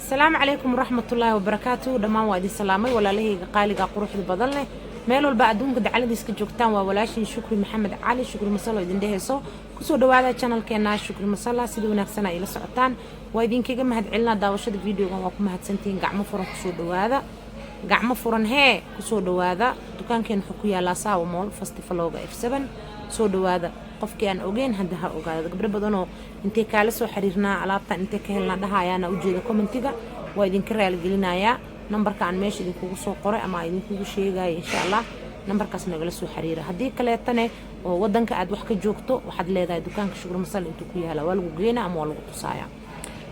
السلام عليكم ورحمة الله وبركاته. دمان وادي سلامي ولا لهي قالقة قروح البدلة ميلول بعدون قد على ديسك جوكتان وولاشين شكري محمد علي شكري مسلا إذن دهيسو كسو دوادا channel كينا شكري مسلا سيدو نفسنا إلى سعطان وإذن كيغا مهد علنا داوشة فيديو وكو مهد سنتين قعمو فرن كسو دوادا قعمو فرن هي كسو دوادا دوكان كين حكويا لاسا ومول فاستيفالوغا F7 سو دوادا qofkii aan ogeyn hadda ha ogaado gabdho badan oo intee kala soo xiriirnaa alaabta intee ka helna dhahaayana u jeeda commentiga waa idin ka raali gelinayaa numberka aan meesha idin kugu soo qoray ama idin kugu sheegay insha Allah numberkaas nagala soo xiriira hadii kaleetana oo wadanka aad wax ka joogto waxaad leedahay dukaanka Shukri Masal intuu ku yaala waa lagu geena ama waa lagu tusaaya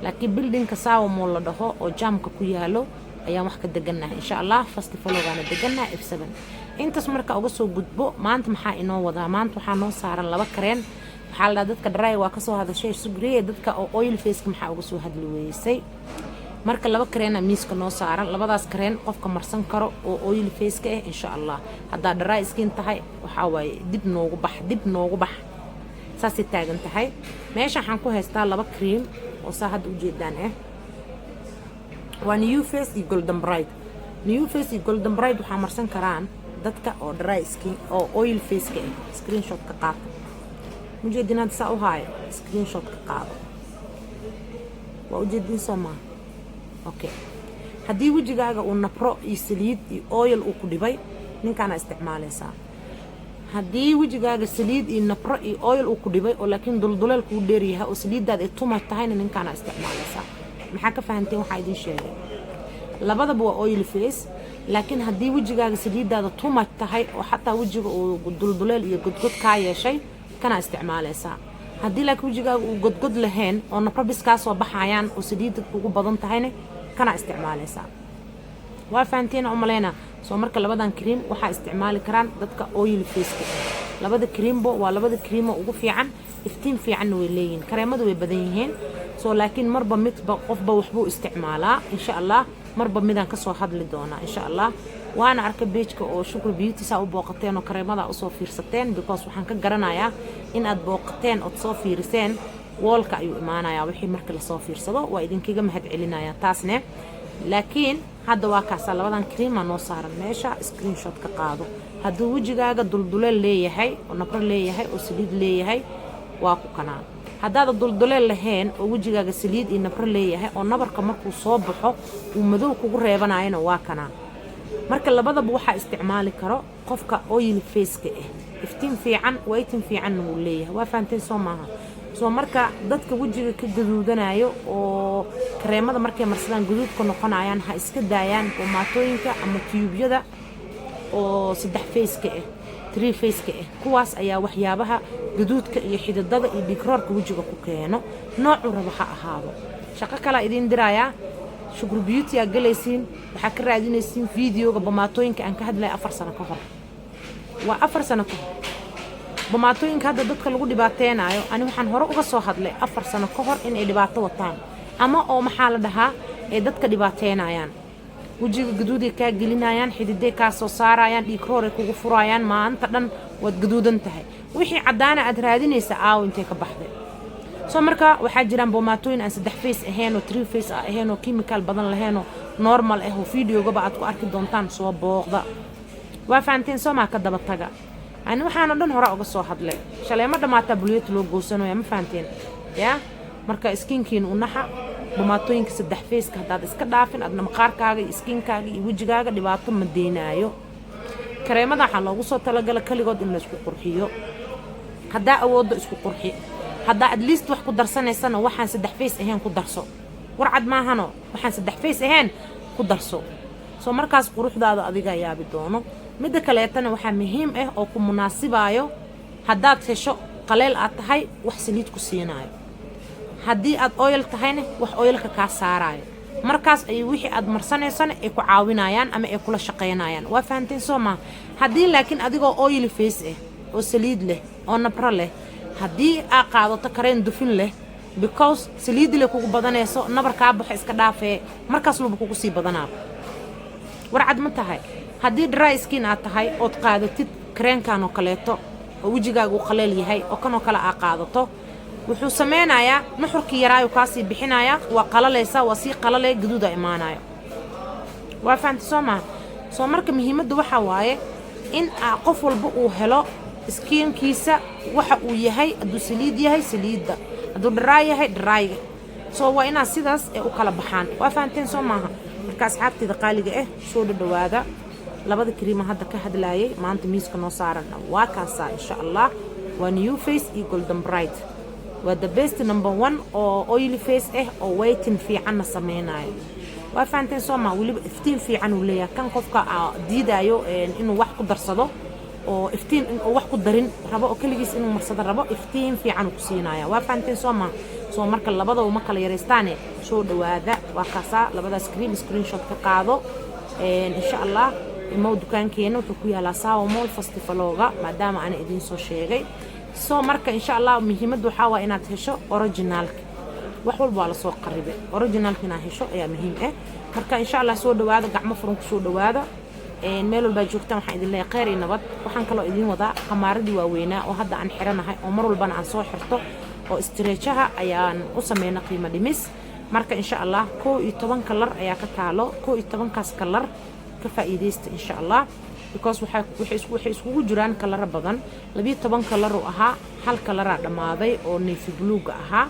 laakiin buildingka saawa mool la dhaho oo jaamka ku yaalo ayaan wax ka deganahay insha Allah festivalogana deganahay F7 intaas marka uga soo gudbo maanta maxaa inoo wadaa maanta waxaa noo saaran laba kareen waxaa la dadka dry waa ka soo hadashay sugriye dadka oo oil face maxaa uga soo hadli weysay marka laba kareen miiska noo saaran labadaas kareen qofka marsan karo oo oil face ka insha Allah hadda dry skin tahay waxa way dib noogu bax saasi taagan tahay meesha waxaan ku haystaa laba cream oo saahad u jeedaan waa new face iyo golden bright waxaa marsan karaan dadka oo dry skin oo oil face ka screenshot ka qaata mujeedinaad saa u haay screenshot ka qaado waa u jeedin soma okay hadii wajigaaga uu nafro iyo saliid iyo oil uu ku dhibay ninkaana isticmaalaysaa hadii wajigaaga saliid iyo nafro iyo oil uu ku dhibay oo laakiin dulduleel ku dheeriyahay oo saliidaad ay tuma tahayna ninkaana isticmaalaysaa maxaa ka fahanteen waxa idin sheegay labadaba waa oil face laakiin hadii wajigaaga saliidaada tuma tahay oo xataa wajiga uu dulduleel iyo godgod ka yeeshay kana isticmaalaysaa hadii laakiin wajigaaga uu godgod lahayn oo nafrabis ka soo baxayaan oo saliidad ugu badan tahayna kana isticmaalaysaa waa fahanteen oo maleena soo marka labadan cream waxa isticmaali karaan dadka oil face labada creambo waa labada cream ugu fiican iftiin fiican way leeyihiin kareemadu way badan yihiin soo laakiin marba midba qofba waxbuu isticmaalaa insha Allah marba midaan ka soo hadli doona insha Allah waana arka page-ka oo Shukri Beauty saa u booqateen oo kareemada u soo fiirsateen because waxaan ka garanayaa in aad booqateen oo soo fiiriseen wallka ayuu imaanayaa wixii marka la soo fiirsado waa idinkaga mahad celinayaa taasne laakiin hadda waa kaasa labadan cream noo saaran meesha screenshot ka qaado hadduu wajigaaga dulduleel leeyahay oo nafar leeyahay oo saliid leeyahay waa ku kanaan haddaad dulduleel lahayn oo wajigaaga saliid iyo nafar leeyahay oo nabarka markuu soo baxo uu madow kugu reebanayna waa kanaan marka labadaba waxa isticmaali karo qofka oil face ka iftiin fiican waytin fiican uu leeyahay waa fahanteen soo maaha soo marka dadka wajiga ka gaduudanayo oo kareemada markay marsadaan gaduudka noqonayaan ha iska daayaan bomaatooyinka ama tubeyada oo saddex face ka three face ka kuwaas ayaa waxyaabaha gaduudka iyo xididada iyo dhigroorka wajiga ku keeno nooc raba ha ahaado shaqo kala idin diraya Shukri Beauty aa galaysiin waxa ka raadinaysiin videoga bomaatooyinka aan ka hadlay 4 sano ka hor waa 4 sano ka hor bomaatooyinka hadda dadka lagu dhibaateenayo ani waxaan hore uga soo hadlay 4 sano ka hor in ay dhibaato wataan ama oo maxaa la dhahaa ay dadka dhibaateenayaan wajiga gaduuday ka gelinayaan xididey ka soo saarayaan dhigroor ay kugu furayaan maanta dhan wad gaduudan tahay wixii cadaana aad raadinaysa aaw intee ka baxday soo marka waxa jiraan bomaatooyin aan saddex face ahayn oo three face ahayn oo chemical badan lahayn oo normal ah oo videoga aad ku arki doontaan soo booqda waa fahanteen soo ma ka daba taga ani waxaan dhan hore uga soo hadlay shalay ma dhamaata buliyad loo goosanayo ma fahanteen ya marka skinkiin u naxa bomaatooyinka saddex face ka hadaad iska dhaafin adna maqaarkaaga iyo skinkaaga iyo wajigaaga dhibaato ma deenaayo kareemada waxa loogu soo talagalay kaligood in la isku qurxiyo hadaa awoodo isku qurxi hadaa at least wax ku darsanaysana waxaan saddex face ahayn ku darso warcad ma ahano waxaan saddex face ahayn ku darso soo markaas quruxdaada adiga yaabi doono mid kaleetana waxa muhiim ah oo ku munaasibayo hadaad hesho qaleel aad tahay wax saliid ku siinaayo hadii aad oil tahayna wax oilka ka saarayo markaas ay wixii aad marsanaysana ay ku caawinayaan ama ay kula shaqeynayaan waa fahanteen soo ma hadii laakiin adigoo oil face oo saliid leh oo nabra leh hadii aad qaadato kareen dufin leh because saliid leh kugu badanayso nabarka baxo iska dhaafee markaas lubu kugu sii badanaa warcad ma tahay hadii dry skin aad tahay oo qaadatid kareenkan oo kaleeto oo wajigaagu qaleel yahay oo kanoo kala aad qaadato wuxuu sameynayaa nuxurkii yaraayo kaasii bixinaya waa qalaleysa waa sii qalalay gaduuda imaanayo waa fahanti soo marka muhiimaddu waxa waaye in qof walba uu helo skiinkiisa waxa uu yahay hadduu saliid yahay saliidda hadduu dharaay yahay dharaayga soo waa inaa sidaas u kala baxaan waa fahanteen soo maaha marka asxaabtayda qaaliga soo dhawaada labada kariima hadda ka hadlaayay maanta miiska noo saaran waa kaasaa insha allah waa new face iyo golden bright waa the best number 1 oo oily face oo waiting fiicanna sameynayo waa fahanteen soo maaha weliba iftiin fiican uu leeyahay kan qofka diidaayo inuu wax ku darsado oo iftiin oo wax ku darin rabo oo kaligiis inuu marsado rabo iftiin fiican ku siinaya waa fahanteen soo marka labadaba ma kala yareystaane soo dhawaada waa kaasaa labadaas screenshot ka qaado insha allah imoo dukaankeena wuxuu ku yaalaa Sawa Mall Festivaloga maadaama aan idin soo sheegay soo marka insha allah muhiimaddu waxa waa inaad hesho originalka wax walba la soo qaribay originalka inaad hesho ayaa muhiim marka insha allah soo dhawaada gacmo furan ku soo dhawaada meel walba joogtaan waxaan idin leeyahay khayr iyo nabad waxaan kaloo idin wadaa qamaaradii waaweynaa oo hadda aan xiranahay oo mar walbana aan soo xirto oo stretchaha ayaan u sameeyna qiimo dhimis marka insha allah 12 kalar ayaa ka taalo 12 kaas kalar ka faa'iideysta insha allah because waxay iskugu jiraan kalar badan 12 kalar oo ahaa hal kalar dhamaaday oo navy blue ahaa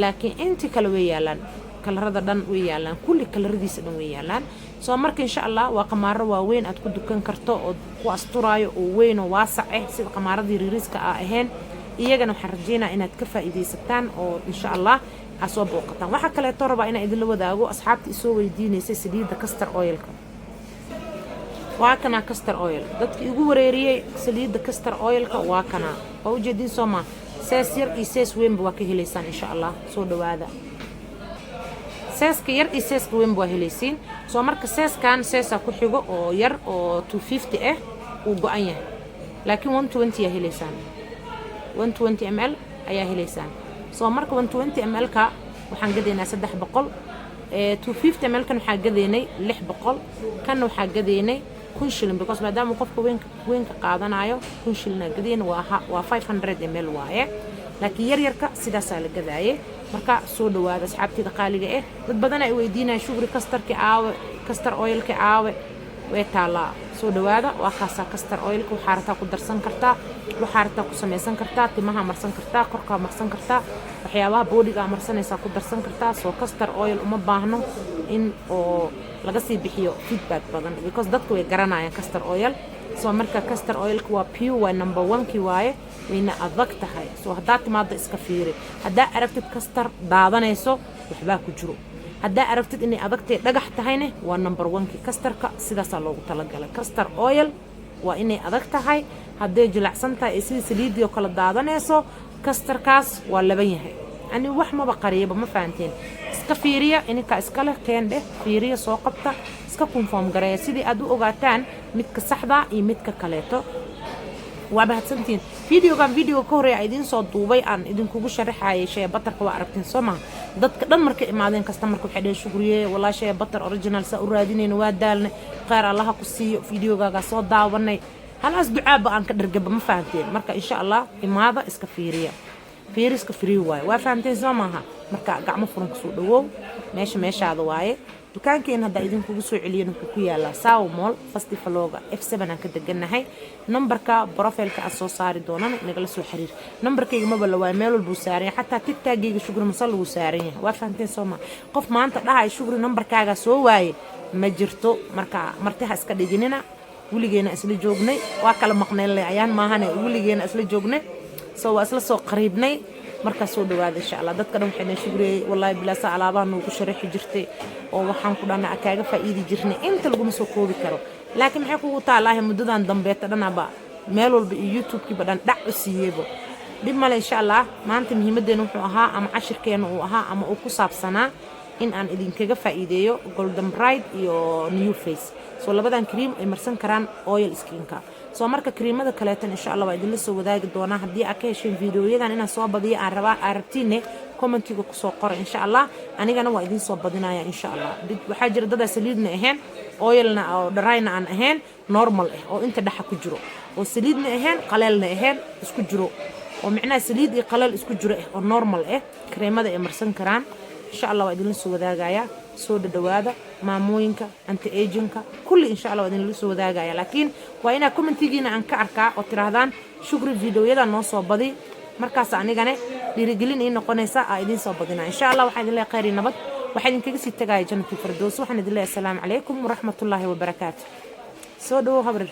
laakiin intii kala way yaalaan kalarada dhan way yaalaan kulli kalaradiisa dhan way yaalaan soo marka insha allah waa qamaaro waaweyn aad ku dukan karto oo ku asturaayo oo weyn oo waasac sida qamaaradii riiriska ahayn iyagana waxaan rajeynaa inaad ka faa'iideysataan oo insha allah asoo booqataan waxa kale oo raba in idin la wadaago asxaabta isoo weydiinaysay saliidda castor oilka waa kana castor oil dadkii ugu wareeriyay saliidda castor oilka waa kana oo ujeedin Soomaa sees yar iyo sees weyn waa ka heleysaan insha allah soo dhawaada seeska yar iyo seeska weyn waa heleysiin soo marka seeskan seesa ku xigo oo yar oo 250 uu go'an yahay laakiin 120 ya heleysaan 120 ml ayaa heleysaan soo marka 120 ml ka waxaan gadeynaa 300 250 ml kan waxaan gadeynay 600 kan waxaan gadeynay 1,000 shilin because maadaama qofka weyn ka qaadanayo 1,000 shilin gadeen waa 500 ml waaye laakiin yarka sidaas la gadaayay marka soo dhawaada asxaabtida qaaliga dad badan ay weydiinayaan shugri castor oilka aawe way taala soo dhawaada waa kaasa castor oilka waxa rabtaa ku darsan kartaa waxa rabtaa ku sameysan kartaa timaha marsan kartaa korka marsan kartaa waxyaabaha boodiga marsanaysa ku darsan kartaa soo castor oil uma baahno in oo laga sii bixiyo feedback badan because dadku way garanayaan castor oil soo marka castor oilka waa pure waa number 1 ki waaye wayna adag tahay soo hadaa timaada iska fiiri hadaa aragtid castor daadanayso waxba ku jiro hadaa aragtid inay adagtay dhagax tahayna waa number 1 ki castorka sidaas loogu talagalay castor oil waa inay adag tahay haday jilacsan tahay sidii saliidii kala daadanayso castorkaas waa laban yahay ani wax ma baqariiba ma fahanteen iska fiiriya inka iska leh teende fiiriya soo qabta iska confirm gareeya sidii aad u ogaataan midka saxda iyo midka kaleeto waa bahadsantiin video ka hore idin soo duubay aan idin kugu sharaxayay shay batarka waa aragteen Soomaa dadka dhan marka imaadeen customerka waxay dhaheen shukriye wallahi shay batar original sa u raadinayna waa daalna qaar Allah ku siiyo videogaaga soo daawanay halaas ducaaba aan ka dhargaba ma fahanteen marka insha Allah imaada iska fiiriya fiiriska free waaye waa fahanteen Soomaa marka gacmo furan ku soo dhawow meeshaada waaye dukaankeena hadda idin kugu soo celiyeen wuxuu ku yaalaa Sawa Mall Festivaloga F7 aan ka deganahay numberka profileka aan soo saari doonana nagala soo xiriir numberkayga ma bala waa meel walba saaran xataa TikTok-gayga shukri masal uu saaran yahay waa fahanteen Soomaa qof maanta dhahay shukri numberkaaga soo waaye ma jirto marka martaha iska dhiginina wiligeena isla joognay waa kala maqneen ayaan maahane wiligeena isla joognay soo waa isla soo qariibnay marka soo dhawaada insha Allah dadka dhan waxay shukriye wallahi bilaa salaabaha noo ku sharaxi jirtay oo waxaan ku dhanaa kaaga faa'iidi jirnay inta lagu soo koobi karo laakiin maxay kugu taalaahay muddadan dambeeta dhanaba meel walba YouTube-ki badan dhac u siiyeybo dib male insha Allah maanta muhiimadeena wuxuu ahaa ama cashirkeena uu ahaa ama uu ku saabsanaa in aan idinkaga faa'iideeyo golden bright iyo new face soo labadan cream ay marsan karaan oil skin-ka soo marka creamada kaleetan insha Allah waa idin la soo wadaagi doonaa haddii aad ka hesheen videoyadan inaan soo badiyo aan rabtiine commentiga ku soo qor insha Allah anigana waa idin soo badinaya insha Allah waxa jira dad saliidna ahayn oilna oo dharayna aan ahayn normal oo inta dhaxa ku jiro oo saliidna ahayn qalaalna ahayn isku jiro ومعناه سليد يقلل اسكو جرى او نورمال كريمada ay marsan karaan insha Allah waa idin soo wadaagaya soo dhawaada maamooyinka anti agingka kulli insha Allah waa idin soo wadaagaya laakiin waa ina commentigiina aan ka arkaa oo tiraahdaan shukri videoyada noo soo badi markaas anigana dhiirigelin ii noqonaysa aa idin soo badina insha Allah waxaan idin leeyahay khayr iyo nabad waxaan idinkaga sii tagay jannatul firdaws waxaan idin leeyahay assalaamu calaykum wa rahmatullaahi wa barakaatuh soo dhawo habrir